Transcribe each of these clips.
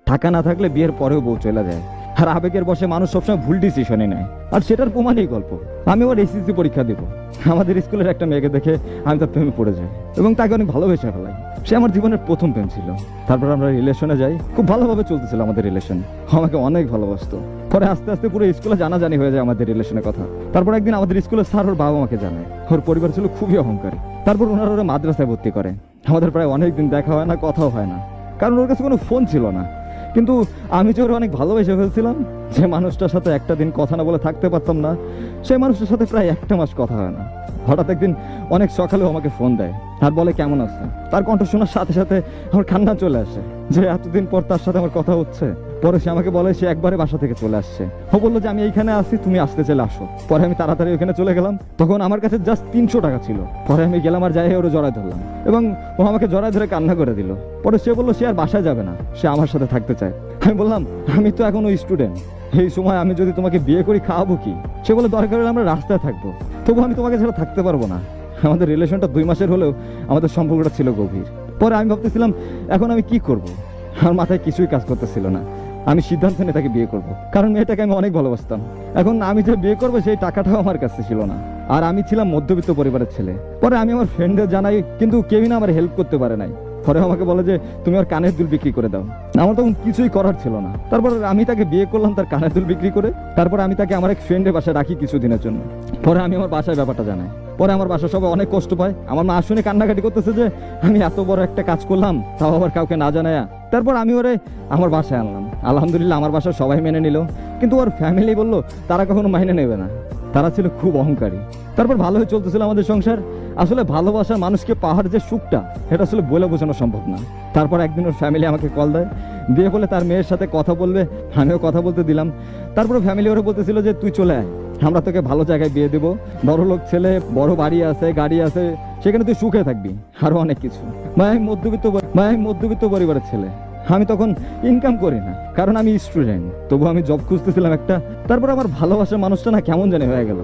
টাকা না থাকলে বিয়ের পরেও বউ চলে যায়, আর আবেগের বসে মানুষ সবসময় ভুল ডিসিশনই নেয়। আর সেটার প্রমাণই গল্প। আমি আবার এসএসসি পরীক্ষা দেবো, আমাদের স্কুলের একটা মেয়েকে দেখে আমি তার প্রেমে পড়ে যাই এবং তাকে অনেক ভালোবেসে ফেলাই। সে আমার জীবনের প্রথম প্রেম ছিল। তারপর আমরা রিলেশনে যাই, খুব ভালোভাবে চলতেছিল আমাদের রিলেশন। আমাকে অনেক ভালোবাসতো। পরে আস্তে আস্তে পুরো স্কুলে জানাজানি হয়ে যায় আমাদের রিলেশনের কথা। তারপর একদিন আমাদের স্কুলের স্যার ওর বাবা আমাকে জানায়। ওর পরিবার ছিল খুবই অহংকারী। তারপর ওনারা ওরা মাদ্রাসায় ভর্তি করে। আমাদের প্রায় অনেকদিন দেখা হয় না, কথাও হয় না, কারণ ওর কাছে কোনো ফোন ছিল না। কিন্তু আমি যে ওর অনেক ভালোবেসে ফেলছিলাম, যে মানুষটার সাথে একটা দিন কথা না বলে থাকতে পারতাম না, সেই মানুষটার সাথে প্রায় একটা মাস কথা হয় না। হঠাৎ একদিন অনেক সকালেও আমাকে ফোন দেয় আর বলে কেমন আছে। তার কণ্ঠ শোনার সাথে সাথে আমার কান্না চলে আসে যে এতদিন পর তার সাথে আমার কথা হচ্ছে। পরে সে আমাকে বলে সে একবারে বাসা থেকে চলে আসছে। ও বললো যে আমি এইখানে আসি, তুমি আসতে চাইলে আসো। পরে আমি তাড়াতাড়ি ওখানে চলে গেলাম। তখন আমার কাছে জাস্ট 300 টাকা ছিল। পরে আমি গেলাম আর যাই ওরে জড়ায় ধরলাম এবং ও আমাকে জড়ায় ধরে কান্না করে দিল। পরে সে বললো সে আর বাসায় যাবে না, সে আমার সাথে থাকতে চায়। আমি বললাম আমি তো এখনো স্টুডেন্ট, এই সময় আমি যদি তোমাকে বিয়ে করি খাওয়াবো কি? সে বলে দরকার হলে আমরা রাস্তায় থাকবো, তবু আমি তোমাকে ছাড়া থাকতে পারবো না। আমাদের রিলেশনটা 2 মাসের হলেও আমাদের সম্পর্কটা ছিল গভীর। পরে আমি ভাবতেছিলাম এখন আমি কি করব। আমার মাথায় কিছুই কাজ করতেছিল না। আমি সিদ্ধান্ত নিয়ে তাকে বিয়ে করব, কারণ মেয়েটাকে আমি অনেক ভালোবাসতাম। এখন আমি যে বিয়ে করবো সেই টাকাটাও আমার কাছে ছিল না, আর আমি ছিলাম মধ্যবিত্ত পরিবারের ছেলে। পরে আমি আমার ফ্রেন্ডদের জানাই, কিন্তু কেউই না আমার হেল্প করতে পারে নাই। পরে আমাকে বলে যে তুমি আর কানের দুল বিক্রি করে দাও। আমার তখন কিছুই করার ছিল না। তারপর আমি তাকে বিয়ে করলাম তার কানের দুল বিক্রি করে। তারপর আমি তাকে আমার এক ফ্রেন্ডের বাসায় রাখি কিছুদিনের জন্য। পরে আমি আমার বাসায় ব্যাপারটা জানাই। পরে আমার বাসা সবাই অনেক কষ্ট পায়। আমার মা শুনে কান্নাকাটি করতেছে যে আমি এত বড় একটা কাজ করলাম, তাও আবার কাউকে না জানায়া। তারপর আমি ওরে আমার বাসায় আনলাম। আলহামদুলিল্লাহ আমার বাসায় সবাই মেনে নিল, কিন্তু ওর ফ্যামিলি বললো তারা কখনো মাইনে নেবে না, তারা ছিল খুব অহংকারী। তারপর ভালোই চলতেছিল আমাদের সংসার। আসলে ভালোবাসার মানুষকে পাওয়ার যে সুখটা, এটা আসলে বলে বোঝানো সম্ভব না। তারপর একদিন ওর ফ্যামিলি আমাকে কল দেয়, দিয়ে বলে তার মেয়ের সাথে কথা বলবে। আমিও কথা বলতে দিলাম। তারপর ফ্যামিলি ওরা বলতেছিল যে তুই চলে আয়, আমরা তোকে ভালো জায়গায় বিয়ে দেবো, বড় লোক ছেলে, বড় বাড়ি আছে, গাড়ি আছে, সেখানে তুই সুখে থাকবি, আরো অনেক কিছু। আমি মধ্যবিত্ত পরিবারের ছেলে। আমি তখন ইনকাম করি না, কারণ আমি স্টুডেন্ট, তবু আমি জব খুঁজতেছিলাম একটা। তারপর আমার ভালোবাসার মানুষটা না কেমন জানি হয়ে গেল।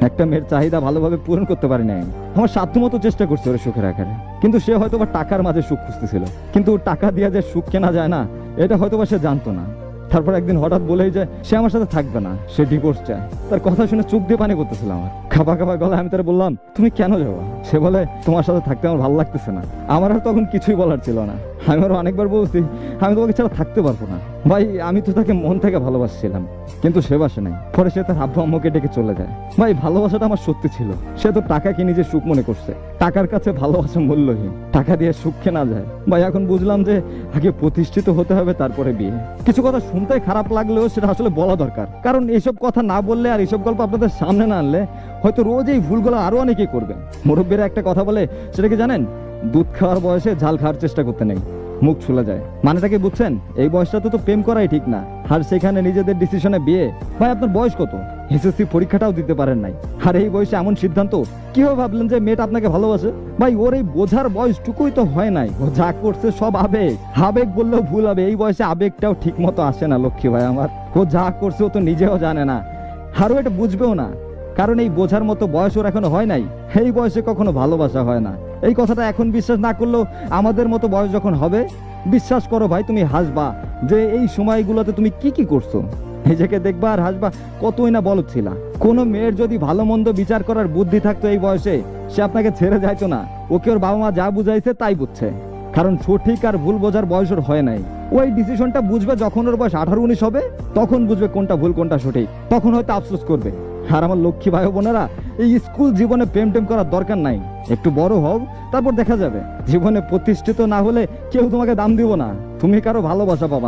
একটা মেয়ের চাহিদা ভালোভাবে পূরণ করতে পারি নাই। আমার সাধ্যমতো চেষ্টা করছে ওরা সুখে রাখার, কিন্তু সে হয়তো বা টাকার মাঝে সুখ খুঁজতেছিল। কিন্তু টাকা দিয়ে যে সুখ কেনা যায় না, এটা হয়তো বা সে জানতো না। তারপর একদিন হঠাৎ বলেই যায় সে আমার সাথে থাকবে না, সে ডিভোর্স চায়। তার কথা শুনে চোখ দিয়ে পানি পড়তেছিল আমার। খাবা খাবা গলায় আমি তার বললাম তুমি কেন যাবো? সে বলে তোমার সাথে থাকতে আমার ভালো লাগতেছে না। আমার আর তখন কিছুই বলার ছিল না। আমি আরো অনেকবার বলছি আমি তোমাকে ছাড়া থাকতে পারবো না। ভাই আমি তো তাকে মন থেকে ভালোবাসছিলাম, কিন্তু সে বাসে নাই। পরে সে তার আব্বু আম্মুকে ডেকে চলে যায়। ভাই ভালোবাসাটা আমার সত্যি ছিল। সে তো টাকাকে নিজে সুখ মনে করছে। টাকার কাছে ভালোবাসা মূল্যহীন, টাকা দিয়ে সুখ কেনা যায়। ভাই এখন বুঝলাম যে আগে প্রতিষ্ঠিত হতে হবে, তারপরে বিয়ে। কিছু কথা শুনতে খারাপ লাগলেও সেটা আসলে বলা দরকার, কারণ এইসব কথা না বললে আর এইসব গল্প আপনাদের সামনে না আনলে হয়তো রোজ এই ভুলগুলো আরো অনেকেই করবে। মুরব্বীরা একটা কথা বলে, সেটা কি জানেন? দুধ খাওয়ার বয়সে ঝাল খাওয়ার চেষ্টা করতে নেই, মুখ ছুলে যায়। মানেটা কি বুঝছেন? এই বয়সটা তো প্রেম করাই ঠিক না, আর সেখানে নিজেদের ডিসিশনে বিয়ে। ভাই আপনার বয়স কত? এসএসসি পরীক্ষাটাও দিতে পারেন নাই, আর এই বয়সে এমন সিদ্ধান্ত কিভাবে ভাবলেন যে মেয়েটা আপনাকে ভালোবাসে? ভাই ওর এই বোঝার বয়সটুকুই তো হয় নাই। ও যা করছে সব আবেগ। আবেগ বললেও ভুল হবে, এই বয়সে আবেগটাও ঠিক মতো আসে না লক্ষ্মী ভাই আমার। ও যা করছে ও তো নিজেও জানে না, আরও এটা বুঝবেও না, কারণ এই বোঝার মতো বয়স ওর এখনো হয় নাই। এই বয়সে কখনো ভালোবাসা হয় না। এই কথাটা এখন বিশ্বাস না করলেও আমাদের মতো বয়স যখন হবে, বিশ্বাস করো ভাই, তুমি হাসবা যে এই সময়গুলোতে তুমি কি কি করছো। নিজেকে দেখবা আর হাসবা, কতই না বলদ ছিলা। কোনো মেয়ের যদি ভালো মন্দ বিচার করার বুদ্ধি থাকতো এই বয়সে, সে আপনাকে ছেড়ে যাইতো না। ওকে ওর বাবা মা যা বুঝাইছে তাই বুঝছে, কারণ সঠিক আর ভুল বোঝার বয়স ওর হয় নাই। ওই ডিসিশনটা বুঝবে যখন ওর বয়স 18-19 হবে, তখন বুঝবে কোনটা ভুল কোনটা সঠিক, তখন হয়তো আফসোস করবে। আর আমার লক্ষ্মী ভাই বোনেরা, এই স্কুল জীবনে প্রেম টেম করার দরকার নাই। একটু বড় হও, তারপর দেখা যাবে। জীবনে প্রতিষ্ঠিত না হলে কেউ তোমাকে দাম দিব না, তুমি কারো ভালোবাসা পাবা না।